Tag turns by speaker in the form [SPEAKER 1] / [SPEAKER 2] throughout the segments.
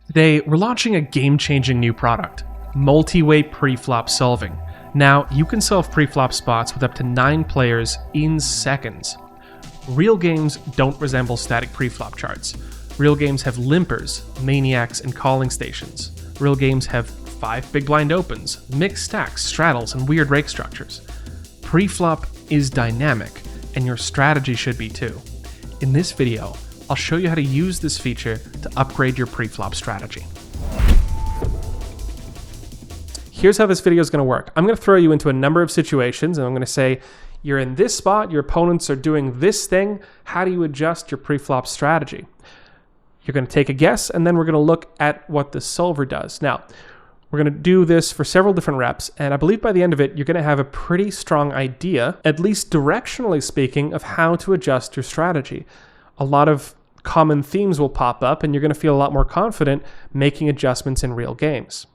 [SPEAKER 1] Today, we're launching a game-changing new product, Multiway Preflop Solving. Now, you can solve preflop spots with up to 9 players in seconds. Real games don't resemble static preflop charts. Real games have limpers, maniacs, and calling stations. Real games have 5 big blind opens, mixed stacks, straddles, and weird rake structures. Preflop is dynamic, and your strategy should be too. In this video, I'll show you how to use this feature to upgrade your preflop strategy. Here's how this video is going to work. I'm going to throw you into a number of situations, and I'm going to say, you're in this spot, your opponents are doing this thing, how do you adjust your preflop strategy? You're going to take a guess, and then we're going to look at what the solver does. Now, we're going to do this for several different reps, and I believe by the end of it, you're going to have a pretty strong idea, at least directionally speaking, of how to adjust your strategy. A lot of common themes will pop up, and you're going to feel a lot more confident making adjustments in real games.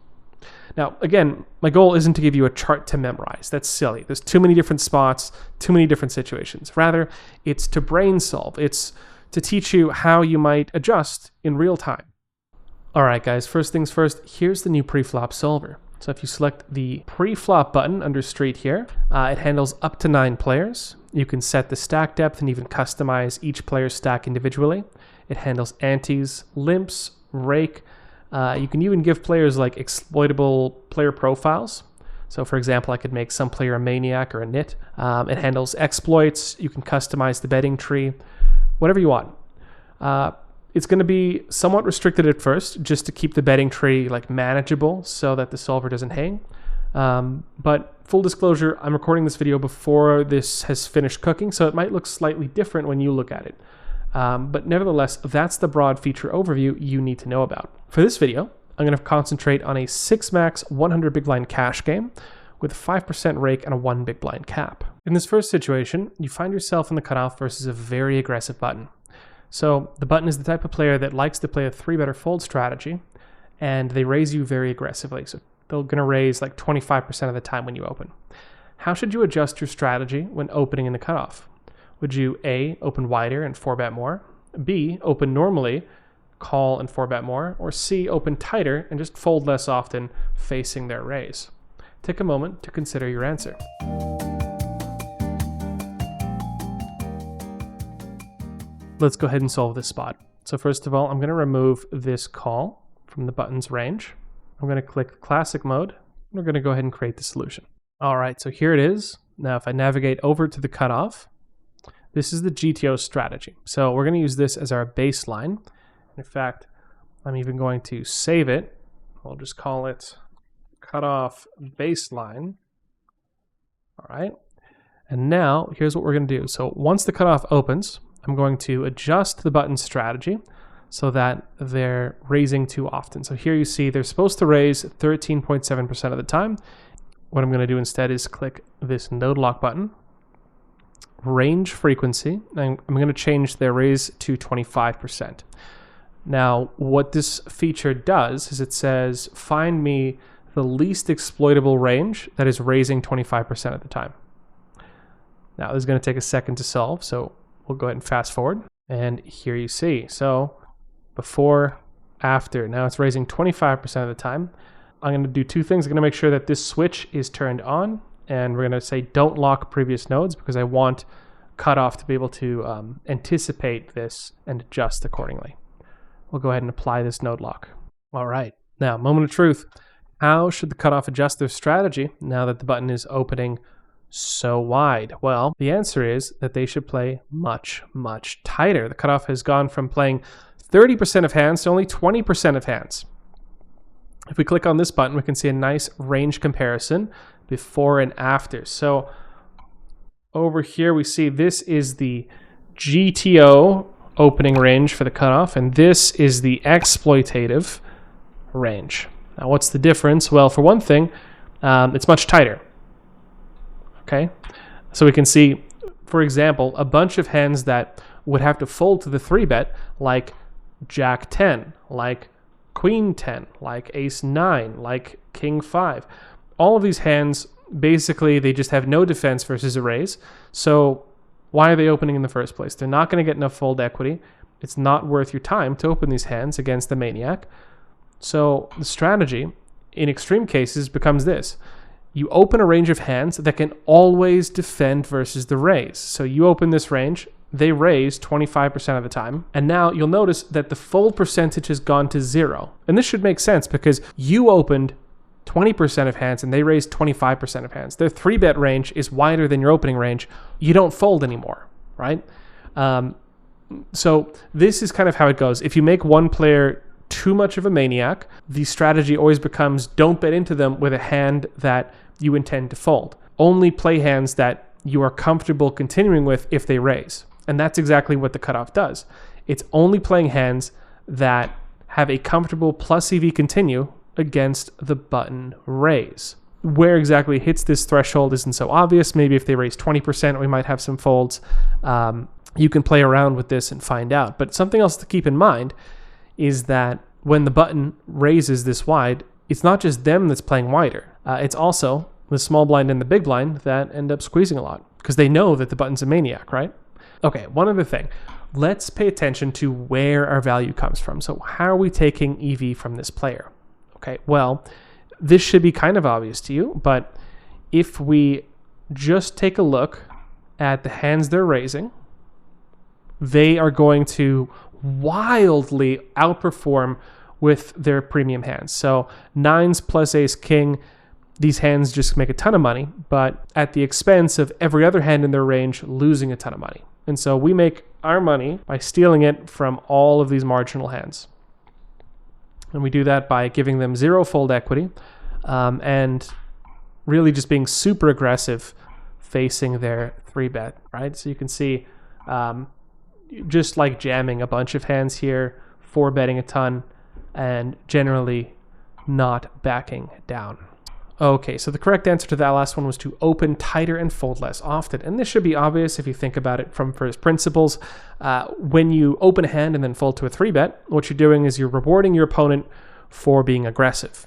[SPEAKER 1] Now, again, my goal isn't to give you a chart to memorize. That's silly. There's too many different spots, too many different situations. Rather, it's to brain solve. It's to teach you how you might adjust in real time. All right, guys, first things first, here's the new preflop solver. So if you select the preflop button under street here, it handles up to 9 players. You can set the stack depth and even customize each player's stack individually. It handles antes, limps, rake. You can even give players like exploitable player profiles. So for example, I could make some player a maniac or a nit. It handles exploits. You can customize the betting tree, whatever you want. It's going to be somewhat restricted at first, just to keep the betting tree like manageable so that the solver doesn't hang. But full disclosure, I'm recording this video before this has finished cooking, so it might look slightly different when you look at it. But nevertheless, that's the broad feature overview you need to know about. For this video, I'm going to concentrate on a 6-max 100 big blind cash game with 5% rake and a 1 big blind cap. In this first situation, you find yourself in the cutoff versus a very aggressive button. So the button is the type of player that likes to play a 3-better fold strategy, and they raise you very aggressively. So they're going to raise like 25% of the time when you open. How should you adjust your strategy when opening in the cutoff? Would you A, open wider and 4-bet more, B, open normally, call and 4-bet more, or C, open tighter and just fold less often facing their raise? Take a moment to consider your answer. Let's go ahead and solve this spot. So first of all, I'm going to remove this call from the button's range. I'm going to click classic mode. And we're going to go ahead and create the solution. All right, so here it is. Now, if I navigate over to the cutoff, this is the GTO strategy. So we're going to use this as our baseline. In fact, I'm even going to save it. I'll just call it cutoff baseline. All right. And now here's what we're going to do. So once the cutoff opens, I'm going to adjust the button strategy so that they're raising too often. So here you see they're supposed to raise 13.7% of the time. What I'm going to do instead is click this node lock button, range frequency, and I'm going to change their raise to 25%. Now, what this feature does is it says, find me the least exploitable range that is raising 25% of the time. Now, this is going to take a second to solve, so we'll go ahead and fast forward. And here you see, so before, after, now it's raising 25% of the time. I'm going to do 2 things. I'm going to make sure that this switch is turned on, and we're going to say don't lock previous nodes because I want cutoff to be able to anticipate this and adjust accordingly. We'll go ahead and apply this node lock. All right, now moment of truth. How should the cutoff adjust their strategy now that the button is opening so wide? Well, the answer is that they should play much, much tighter. The cutoff has gone from playing 30% of hands to only 20% of hands. If we click on this button, we can see a nice range comparison before and after. So over here, we see this is the GTO opening range for the cutoff, and this is the exploitative range. Now, what's the difference? Well, for one thing, it's much tighter. Okay, so we can see, for example, a bunch of hands that would have to fold to the 3-bet, like Jack 10, like Queen 10, like Ace 9, like King 5. All of these hands, basically, they just have no defense versus a raise. So why are they opening in the first place? They're not going to get enough fold equity. It's not worth your time to open these hands against the maniac. So the strategy in extreme cases becomes this. You open a range of hands that can always defend versus the raise. So you open this range, they raise 25% of the time. And now you'll notice that the fold percentage has gone to 0. And this should make sense because you opened 20% of hands and they raised 25% of hands. Their 3-bet range is wider than your opening range. You don't fold anymore, right? So this is kind of how it goes. If you make one player too much of a maniac, the strategy always becomes don't bet into them with a hand that you intend to fold. Only play hands that you are comfortable continuing with if they raise. And that's exactly what the cutoff does. It's only playing hands that have a comfortable plus EV continue against the button raise. Where exactly it hits this threshold isn't so obvious. Maybe if they raise 20%, we might have some folds. You can play around with this and find out. But something else to keep in mind is that when the button raises this wide, it's not just them that's playing wider. It's also the small blind and the big blind that end up squeezing a lot because they know that the button's a maniac, right? Okay, one other thing. Let's pay attention to where our value comes from. So how are we taking EV from this player? Okay, well, this should be kind of obvious to you, but if we just take a look at the hands they're raising, they are going to wildly outperform with their premium hands. So 9s plus ace king, these hands just make a ton of money, but at the expense of every other hand in their range losing a ton of money. And so we make our money by stealing it from all of these marginal hands. And we do that by giving them 0 fold equity and really just being super aggressive facing their 3-bet, right? So you can see just like jamming a bunch of hands here, 4-betting a ton, and generally not backing down. Okay, so the correct answer to that last one was to open tighter and fold less often. And this should be obvious if you think about it from first principles. When you open a hand and then fold to a 3-bet, what you're doing is you're rewarding your opponent for being aggressive.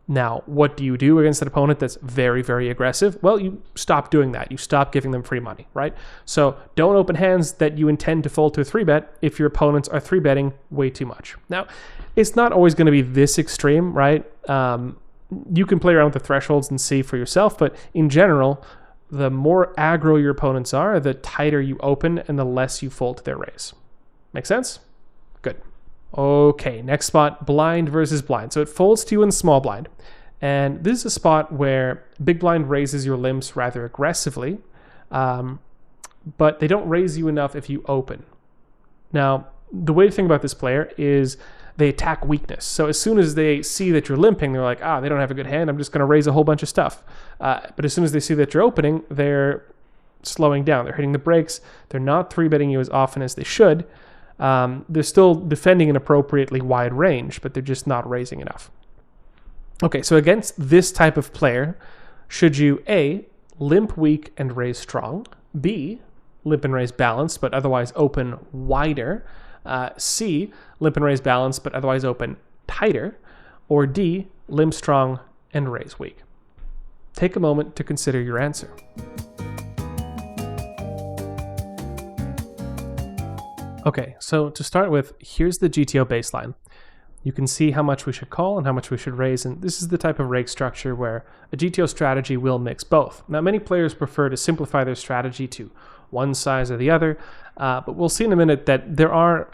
[SPEAKER 1] Now, what do you do against an opponent that's very, very aggressive? Well, you stop doing that. You stop giving them free money, right? So don't open hands that you intend to fold to a 3-bet if your opponents are 3-betting way too much. Now, it's not always going to be this extreme, right? You can play around with the thresholds and see for yourself, but in general, the more aggro your opponents are, the tighter you open and the less you fold to their raise. Make sense? Good. Okay, next spot, blind versus blind. So it folds to you in small blind. And this is a spot where big blind raises your limps rather aggressively, but they don't raise you enough if you open. Now, the way to think about this player is they attack weakness. So as soon as they see that you're limping, they're like, they don't have a good hand. I'm just going to raise a whole bunch of stuff. But as soon as they see that you're opening, they're slowing down. They're hitting the brakes. They're not 3-betting you as often as they should. They're still defending an appropriately wide range, but they're just not raising enough. Okay, so against this type of player, should you A, limp weak and raise strong, B, limp and raise balanced, but otherwise open wider, C, limp and raise balanced, but otherwise open tighter, or D, limp strong and raise weak? Take a moment to consider your answer. Okay, so to start with, here's the GTO baseline. You can see how much we should call and how much we should raise, and this is the type of rake structure where a GTO strategy will mix both. Now, many players prefer to simplify their strategy to one size or the other, but we'll see in a minute that there are,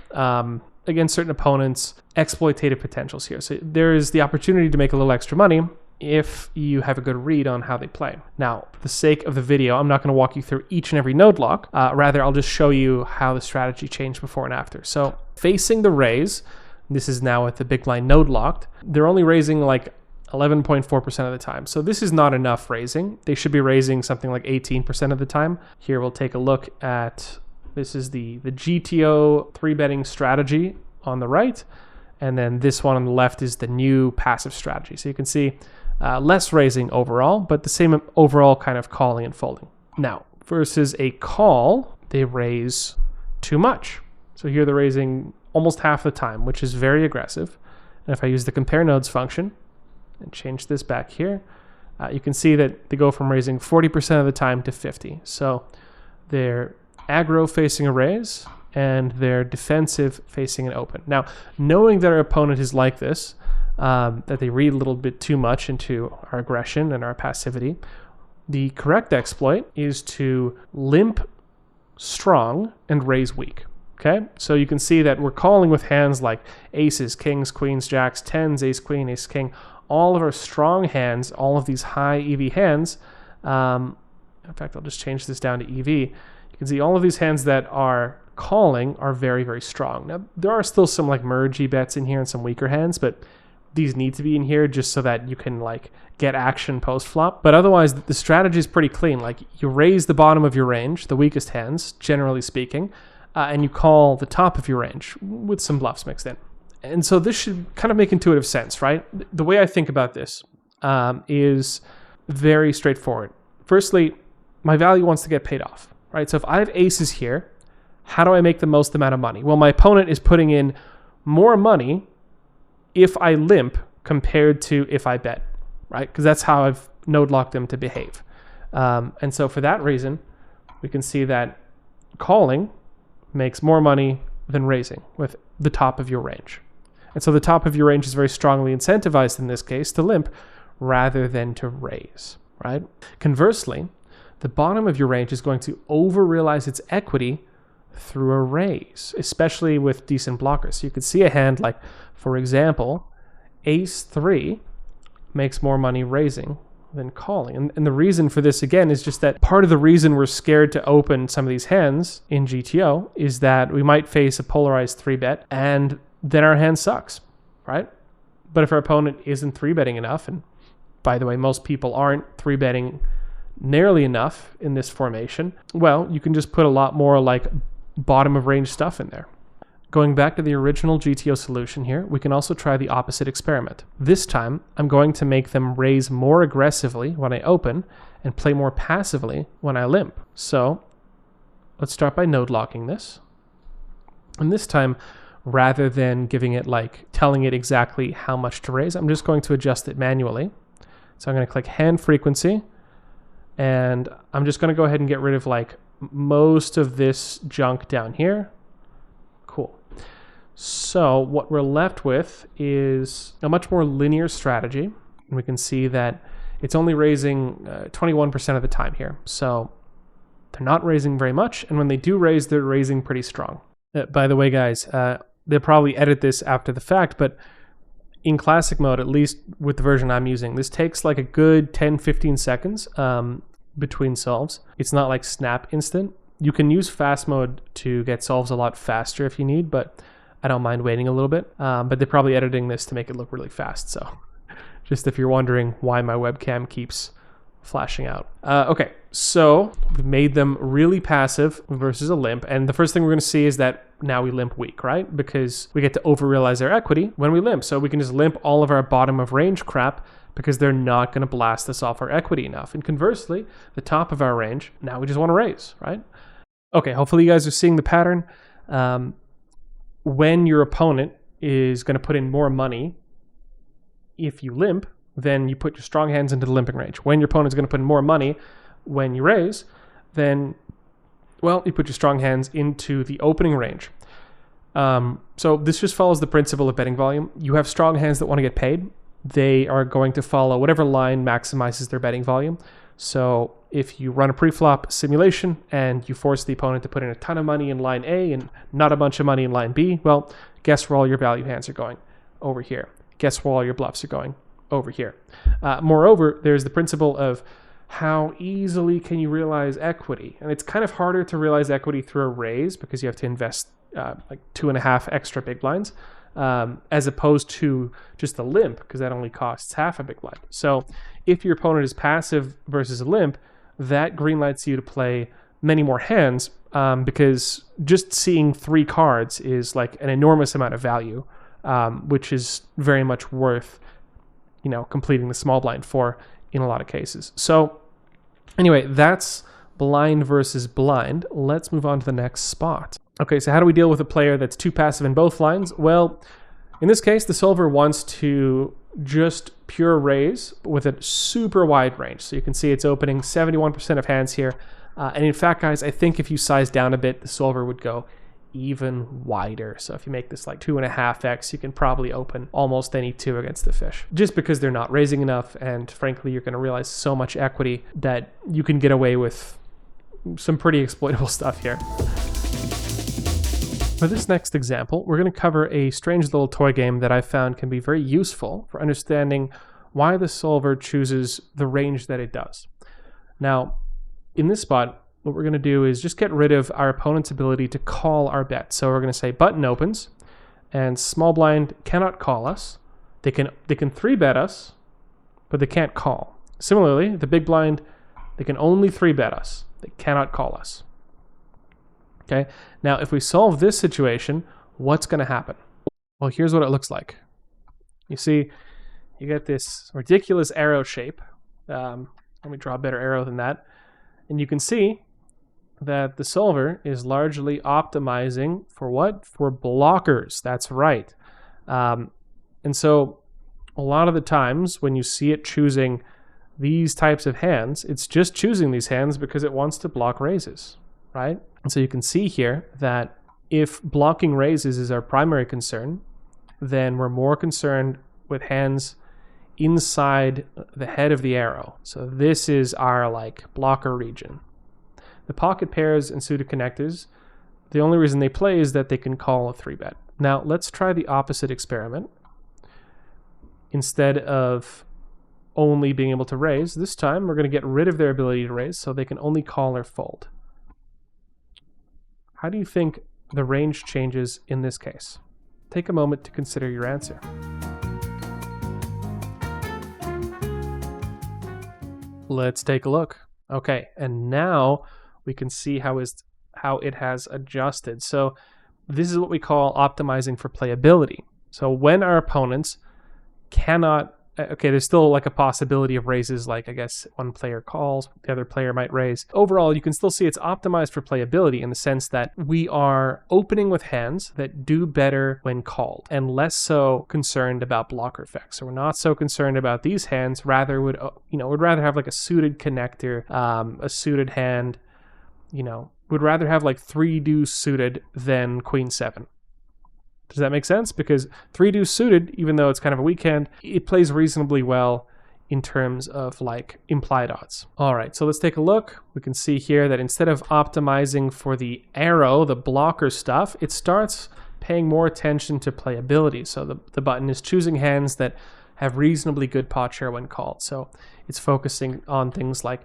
[SPEAKER 1] against certain opponents, exploitative potentials here. So there is the opportunity to make a little extra money if you have a good read on how they play. Now, for the sake of the video, I'm not going to walk you through each and every node lock. Rather, I'll just show you how the strategy changed before and after. So facing the raise, this is now at the big blind node locked, they're only raising like 11.4% of the time. So this is not enough raising. They should be raising something like 18% of the time. Here we'll take a look at, this is the GTO 3-betting strategy on the right. And then this one on the left is the new passive strategy. So you can see less raising overall, but the same overall kind of calling and folding. Now, versus a call, they raise too much. So here they're raising almost half the time, which is very aggressive. And if I use the compare nodes function and change this back here, you can see that they go from raising 40% of the time to 50. So they're aggro facing a raise and they're defensive facing an open. Now, knowing that our opponent is like this, that they read a little bit too much into our aggression and our passivity. The correct exploit is to limp strong and raise weak. Okay, so you can see that we're calling with hands like aces, kings, queens, jacks, tens, ace, queen, ace, king. All of our strong hands, all of these high EV hands. In fact, I'll just change this down to EV. You can see all of these hands that are calling are very, very strong. Now, there are still some like mergey bets in here and some weaker hands, but these need to be in here just so that you can like get action post flop. But otherwise, the strategy is pretty clean. Like you raise the bottom of your range, the weakest hands, generally speaking, and you call the top of your range with some bluffs mixed in. And so this should kind of make intuitive sense, right? The way I think about this is very straightforward. Firstly, my value wants to get paid off, right? So if I have aces here, how do I make the most amount of money? Well, my opponent is putting in more money if I limp compared to if I bet, right? Because that's how I've node locked them to behave. And so for that reason, we can see that calling makes more money than raising with the top of your range. And so the top of your range is very strongly incentivized in this case to limp rather than to raise, right? Conversely, the bottom of your range is going to over-realize its equity through a raise, especially with decent blockers. So you could see a hand like, for example, ace 3 makes more money raising than calling. And the reason for this, again, is just that part of the reason we're scared to open some of these hands in GTO is that we might face a polarized 3-bet and then our hand sucks, right? But if our opponent isn't 3-betting enough, and by the way, most people aren't 3-betting nearly enough in this formation, well, you can just put a lot more like bottom of range stuff in there. Going back to the original GTO solution here, we can also try the opposite experiment. This time, I'm going to make them raise more aggressively when I open and play more passively when I limp. So let's start by node locking this. And this time, rather than giving it like telling it exactly how much to raise, I'm just going to adjust it manually. So I'm going to click hand frequency, and I'm just going to go ahead and get rid of like most of this junk down here. Cool. So what we're left with is a much more linear strategy. And we can see that it's only raising 21% of the time here. So they're not raising very much. And when they do raise, they're raising pretty strong. By the way, guys, they'll probably edit this after the fact, but in classic mode, at least with the version I'm using, this takes like a good 10-15 seconds between solves. It's not like snap instant. You can use fast mode to get solves a lot faster if you need, but I don't mind waiting a little bit. But they're probably editing this to make it look really fast. So just if you're wondering why my webcam keeps flashing out. Okay, so we've made them really passive versus a limp. And the first thing we're going to see is that now we limp weak, right? Because we get to over-realize our equity when we limp. So we can just limp all of our bottom of range crap because they're not going to blast us off our equity enough. And conversely, the top of our range, now we just want to raise, right? Okay, hopefully you guys are seeing the pattern. When your opponent is going to put in more money, if you limp, then you put your strong hands into the limping range. When your opponent's going to put in more money when you raise, then, well, you put your strong hands into the opening range. So this just follows the principle of betting volume. You have strong hands that want to get paid. They are going to follow whatever line maximizes their betting volume. So if you run a preflop simulation and you force the opponent to put in a ton of money in line A and not a bunch of money in line B, well, guess where all your value hands are going? Over here. Guess where all your bluffs are going? Over here. Moreover, there's the principle of how easily can you realize equity? And it's kind of harder to realize equity through a raise because you have to invest like 2.5 extra big blinds, as opposed to just a limp, because that only costs half a big blind. So if your opponent is passive versus a limp, that greenlights you to play many more hands, because just seeing 3 cards is like an enormous amount of value, which is very much worth, you know, completing the small blind for in a lot of cases. So anyway, that's blind versus blind. Let's move on to the next spot. Okay, so how do we deal with a player that's too passive in both lines? Well, in this case, the solver wants to just pure raise with a super wide range. So you can see it's opening 71% of hands here. And in fact, guys, I think if you size down a bit, the solver would go even wider. So if you make this like 2.5x, you can probably open almost any 2 against the fish, just because they're not raising enough. And frankly, you're going to realize so much equity that you can get away with some pretty exploitable stuff here. For this next example, we're going to cover a strange little toy game that I found can be very useful for understanding why the solver chooses the range that it does. Now, in this spot, what we're going to do is just get rid of our opponent's ability to call our bet. So we're going to say button opens, and small blind cannot call us. They can 3-bet us, but they can't call. Similarly, the big blind, they can only 3-bet us. They cannot call us. Okay, now if we solve this situation, what's going to happen? Well, here's what it looks like. You see, you get this ridiculous arrow shape. Let me draw a better arrow than that. And you can see that the solver is largely optimizing for what? For blockers. That's right. And so a lot of the times when you see it choosing these types of hands, it's just choosing these hands because it wants to block raises, right? And so you can see here that if blocking raises is our primary concern, then we're more concerned with hands inside the head of the arrow. So this is our like blocker region. The pocket pairs and suited connectors, the only reason they play is that they can call a 3-bet. Now let's try the opposite experiment. Instead of only being able to raise, this time we're going to get rid of their ability to raise so they can only call or fold. How do you think the range changes in this case? Take a moment to consider your answer. Let's take a look. Okay, and now we can see how it has adjusted. So this is what we call optimizing for playability. So when our opponents cannot, okay, there's still like a possibility of raises, like I guess one player calls, the other player might raise. Overall, you can still see it's optimized for playability in the sense that we are opening with hands that do better when called and less so concerned about blocker effects. So we're not so concerned about these hands, rather would rather have like a suited connector, a suited hand, would rather have like 3 deuce suited than queen 7. Does that make sense? Because 3 deuce suited, even though it's kind of a weak hand, it plays reasonably well in terms of like implied odds. All right, so let's take a look. We can see here that instead of optimizing for the arrow, the blocker stuff, it starts paying more attention to playability. So the button is choosing hands that have reasonably good pot share when called. So it's focusing on things like,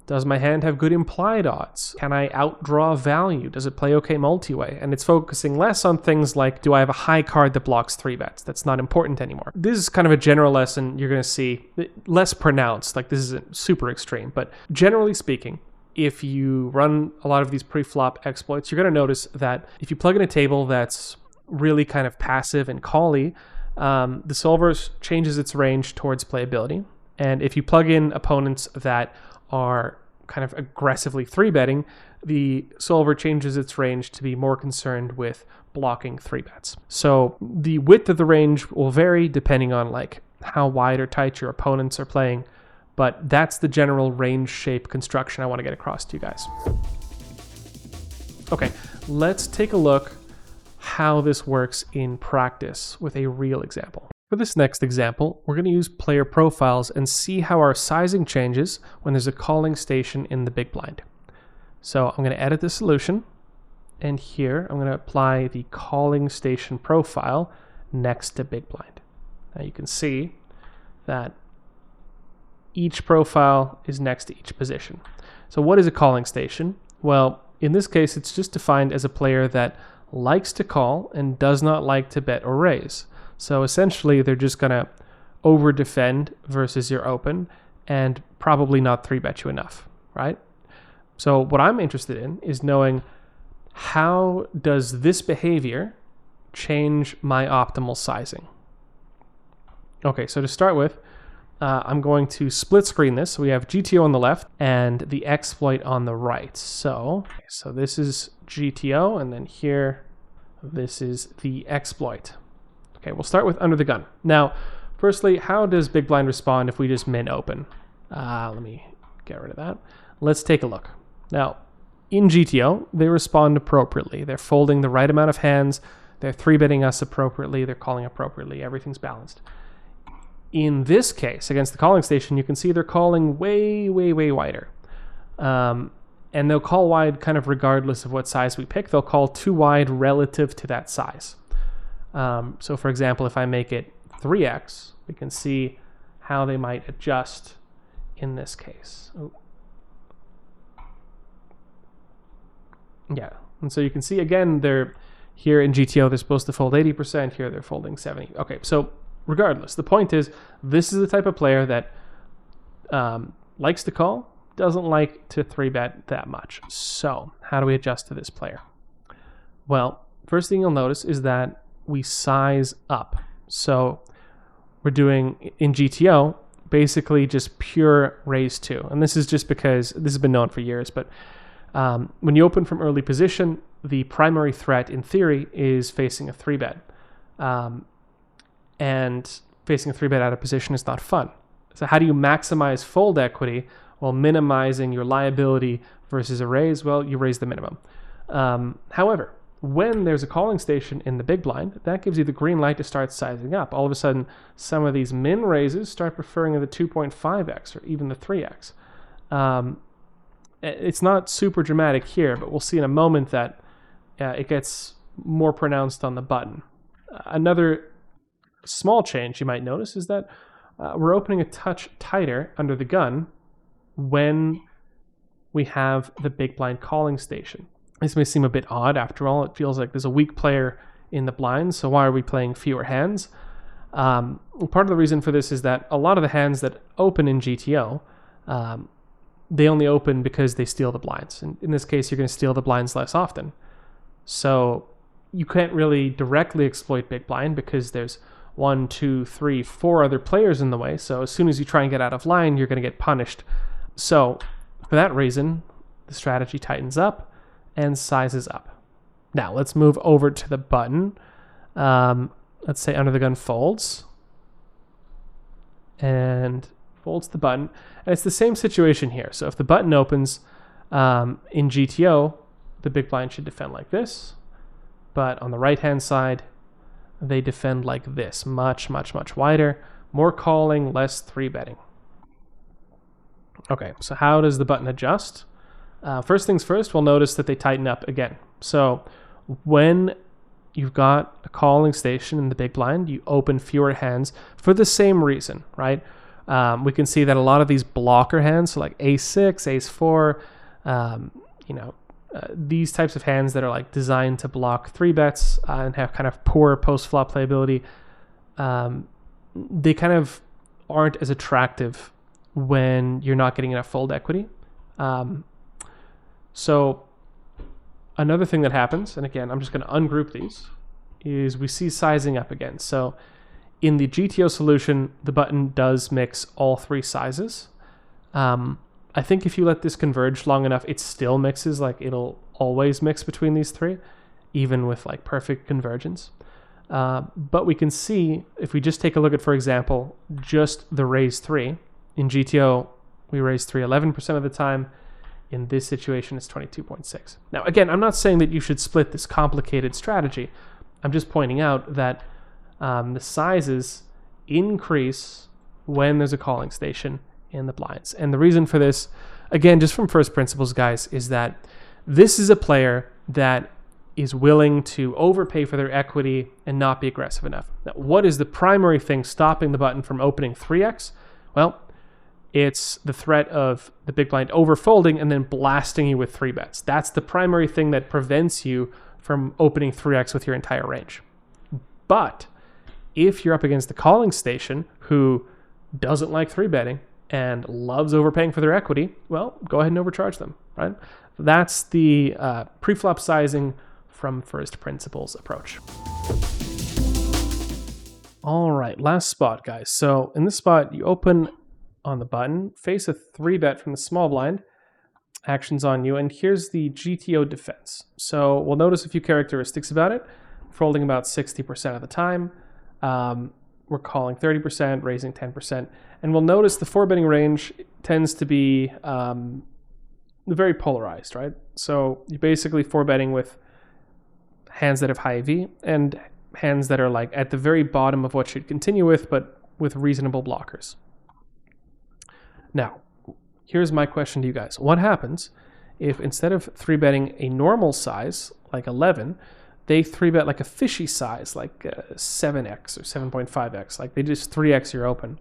[SPEAKER 1] does my hand have good implied odds? Can I outdraw value? Does it play okay multi-way? And it's focusing less on things like, do I have a high card that blocks 3-bets? That's not important anymore. This is kind of a general lesson you're going to see, less pronounced, like this isn't super extreme, but generally speaking, if you run a lot of these pre-flop exploits, you're going to notice that if you plug in a table that's really kind of passive and call-y, the solver changes its range towards playability. And if you plug in opponents that are kind of aggressively 3-betting, the solver changes its range to be more concerned with blocking 3-bets. So the width of the range will vary depending on like how wide or tight your opponents are playing, but that's the general range shape construction I want to get across to you guys. Okay, let's take a look how this works in practice with a real example. For this next example, we're going to use player profiles and see how our sizing changes when there's a calling station in the big blind. So I'm going to edit the solution, and here I'm going to apply the calling station profile next to big blind. Now you can see that each profile is next to each position. So what is a calling station? Well, in this case, it's just defined as a player that likes to call and does not like to bet or raise. So essentially, they're just going to over-defend versus your open and probably not 3-bet you enough, right? So what I'm interested in is knowing, how does this behavior change my optimal sizing? Okay, so to start with, I'm going to split screen this. So we have GTO on the left and the exploit on the right. So this is GTO, and then here, this is the exploit. Okay, we'll start with under the gun. Now, firstly, how does big blind respond if we just min open? Let me get rid of that. Let's take a look. Now, in GTO, they respond appropriately. They're folding the right amount of hands. They're 3-betting us appropriately. They're calling appropriately. Everything's balanced. In this case, against the calling station, you can see they're calling way, way, way wider. And they'll call wide kind of regardless of what size we pick. They'll call too wide relative to that size. So for example, if I make it 3x, we can see how they might adjust in this case. Ooh. Yeah, and so you can see again, they're here in GTO, they're supposed to fold 80%. Here they're folding 70. Okay, so regardless, the point is, this is the type of player that likes to call, doesn't like to 3-bet that much. So how do we adjust to this player? Well, first thing you'll notice is that we size up. So we're doing, in GTO, basically just pure raise 2. And this is just because this has been known for years, but when you open from early position, the primary threat in theory is facing a 3-bet. And facing a 3-bet out of position is not fun. So how do you maximize fold equity while minimizing your liability versus a raise? Well, you raise the minimum. However, when there's a calling station in the big blind, that gives you the green light to start sizing up. All of a sudden, some of these min raises start preferring the 2.5x or even the 3x. It's not super dramatic here, but we'll see in a moment that it gets more pronounced on the button. Another small change you might notice is that we're opening a touch tighter under the gun when we have the big blind calling station. This may seem a bit odd. After all, it feels like there's a weak player in the blind, so why are we playing fewer hands? Part of the reason for this is that a lot of the hands that open in GTO, they only open because they steal the blinds. And in this case, you're going to steal the blinds less often. So you can't really directly exploit big blind because there's 1, 2, 3, 4 other players in the way. So as soon as you try and get out of line, you're going to get punished. So for that reason, the strategy tightens up and sizes up. Now let's move over to the button. Let's say under the gun folds and folds the button. And it's the same situation here. So if the button opens in GTO, the big blind should defend like this. But on the right-hand side, they defend like this, much, much, much wider, more calling, less 3-betting. Okay, so how does the button adjust? First things first, we'll notice that they tighten up again. So when you've got a calling station in the big blind, you open fewer hands for the same reason, right? We can see that a lot of these blocker hands, so like ace-6, ace-4, these types of hands that are like designed to block 3-bets and have kind of poor post-flop playability, they kind of aren't as attractive when you're not getting enough fold equity. So another thing that happens, and again, I'm just going to ungroup these, is we see sizing up again. So in the GTO solution, the button does mix all 3 sizes. I think if you let this converge long enough, it still mixes, like it'll always mix between these 3, even with like perfect convergence. But we can see, if we just take a look at, for example, just the raise 3, in GTO, we raise 3 11% of the time. In this situation, it's 22.6. Now, again, I'm not saying that you should split this complicated strategy. I'm just pointing out that the sizes increase when there's a calling station in the blinds. And the reason for this, again, just from first principles, guys, is that this is a player that is willing to overpay for their equity and not be aggressive enough. Now, what is the primary thing stopping the button from opening 3x? Well, it's the threat of the big blind overfolding and then blasting you with 3-bets. That's the primary thing that prevents you from opening 3x with your entire range. But if you're up against the calling station who doesn't like 3-betting and loves overpaying for their equity, well, go ahead and overcharge them, right? That's the pre-flop sizing from first principles approach. All right, last spot, guys. So in this spot, you open on the button, face a 3-bet from the small blind, actions on you, and here's the GTO defense. So we'll notice a few characteristics about it. Folding about 60% of the time. We're calling 30%, raising 10%. And we'll notice the 4-betting range tends to be very polarized, right? So you're basically 4-betting with hands that have high EV and hands that are like at the very bottom of what you'd continue with, but with reasonable blockers. Now, here's my question to you guys. What happens if instead of 3-betting a normal size, like 11, they 3-bet like a fishy size, like 7x or 7.5x, like they just 3x your open?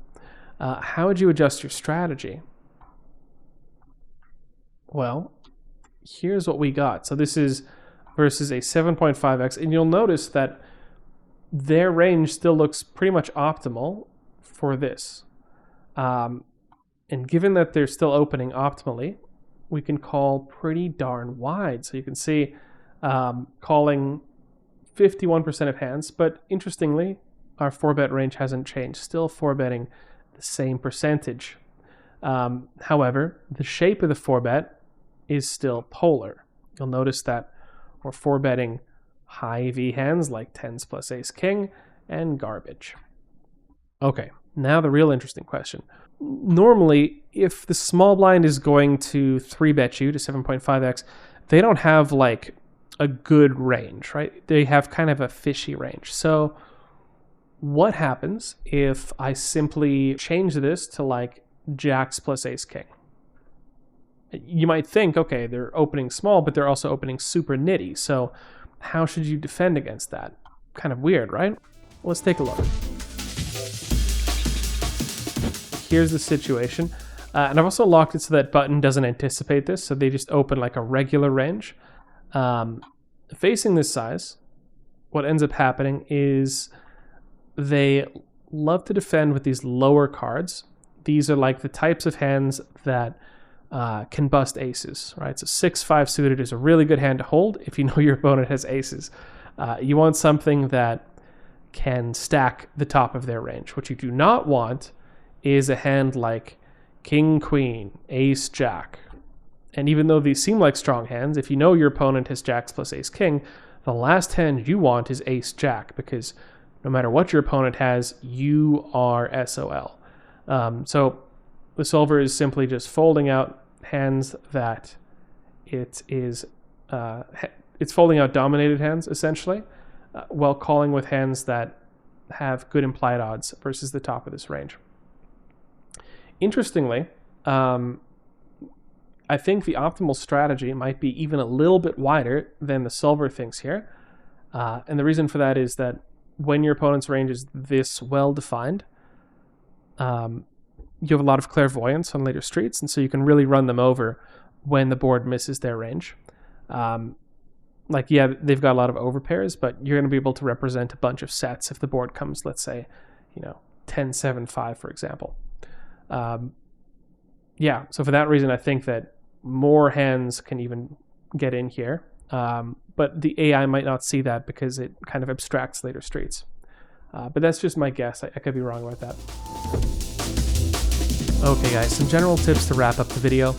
[SPEAKER 1] How would you adjust your strategy? Well, here's what we got. So this is versus a 7.5x, and you'll notice that their range still looks pretty much optimal for this. And given that they're still opening optimally, we can call pretty darn wide. So you can see calling 51% of hands, but interestingly, our 4-bet range hasn't changed, still 4-betting the same percentage. However, the shape of the 4-bet is still polar. You'll notice that we're 4-betting high EV hands like 10s plus ace king and garbage. Okay, now the real interesting question. Normally, if the small blind is going to 3-bet you to 7.5x, they don't have like a good range, right? They have kind of a fishy range. So what happens if I simply change this to like jacks plus ace king? You might think, okay, they're opening small, but they're also opening super nitty. So how should you defend against that? Kind of weird, right? Let's take a look. Here's the situation. And I've also locked it so that button doesn't anticipate this. So they just open like a regular range. Facing this size, what ends up happening is they love to defend with these lower cards. These are like the types of hands that can bust aces, right? So 6-5 suited is a really good hand to hold if you know your opponent has aces. You want something that can stack the top of their range. What you do not want is a hand like king, queen, ace, jack. And even though these seem like strong hands, if you know your opponent has jacks plus ace, king, the last hand you want is ace, jack, because no matter what your opponent has, you are SOL. So the solver is simply just folding out hands that it's folding out dominated hands, essentially, while calling with hands that have good implied odds versus the top of this range. Interestingly, I think the optimal strategy might be even a little bit wider than the solver thinks here. And the reason for that is that when your opponent's range is this well defined, you have a lot of clairvoyance on later streets, and so you can really run them over when the board misses their range. Like, yeah, they've got a lot of overpairs, but you're going to be able to represent a bunch of sets if the board comes, let's say, 10-7-5, for example. Yeah, so for that reason, I think that more hands can even get in here, but the AI might not see that because it kind of abstracts later streets. But that's just my guess. I could be wrong about that. Okay, guys, some general tips to wrap up the video.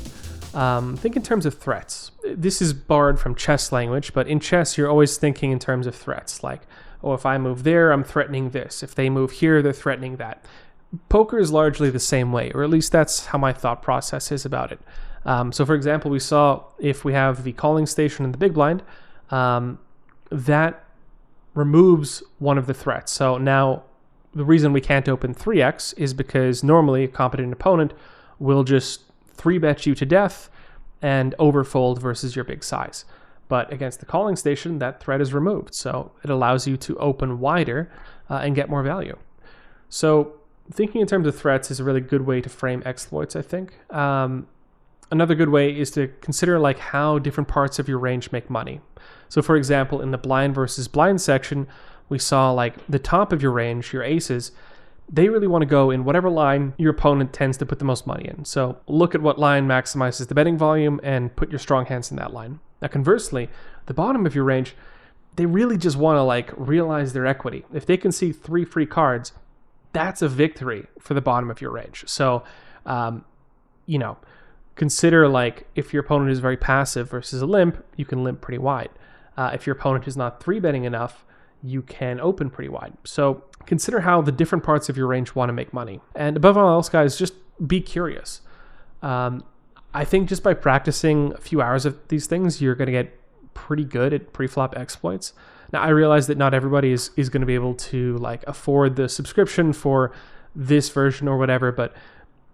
[SPEAKER 1] Think in terms of threats. This is borrowed from chess language, but in chess, you're always thinking in terms of threats. Like, oh, if I move there, I'm threatening this. If they move here, they're threatening that. Poker is largely the same way, or at least that's how my thought process is about it. So, for example, we saw if we have the calling station in the big blind, that removes one of the threats. So now the reason we can't open 3x is because normally a competent opponent will just 3-bet you to death and overfold versus your big size. But against the calling station, that threat is removed. So it allows you to open wider and get more value. So thinking in terms of threats is a really good way to frame exploits, I think. Another good way is to consider like how different parts of your range make money. So for example, in the blind versus blind section, we saw like the top of your range, your aces, they really want to go in whatever line your opponent tends to put the most money in. So look at what line maximizes the betting volume and put your strong hands in that line. Now conversely, the bottom of your range, they really just want to like realize their equity. If they can see 3 free cards, that's a victory for the bottom of your range. So, consider like if your opponent is very passive versus a limp, you can limp pretty wide. If your opponent is not 3-betting enough, you can open pretty wide. So consider how the different parts of your range want to make money. And above all else, guys, just be curious. I I think just by practicing a few hours of these things, you're going to get pretty good at preflop exploits. Now, I realize that not everybody is going to be able to like afford the subscription for this version or whatever, but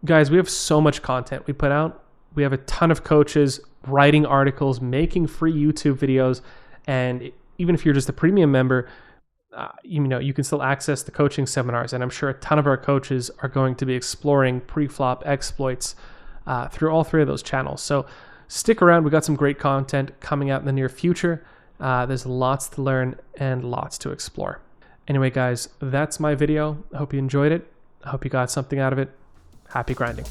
[SPEAKER 1] guys, we have so much content we put out. We have a ton of coaches writing articles, making free YouTube videos, and even if you're just a premium member, you can still access the coaching seminars, and I'm sure a ton of our coaches are going to be exploring preflop exploits through all three of those channels. So stick around. We got some great content coming out in the near future. There's lots to learn and lots to explore. Anyway, guys, that's my video. I hope you enjoyed it. I hope you got something out of it. Happy grinding.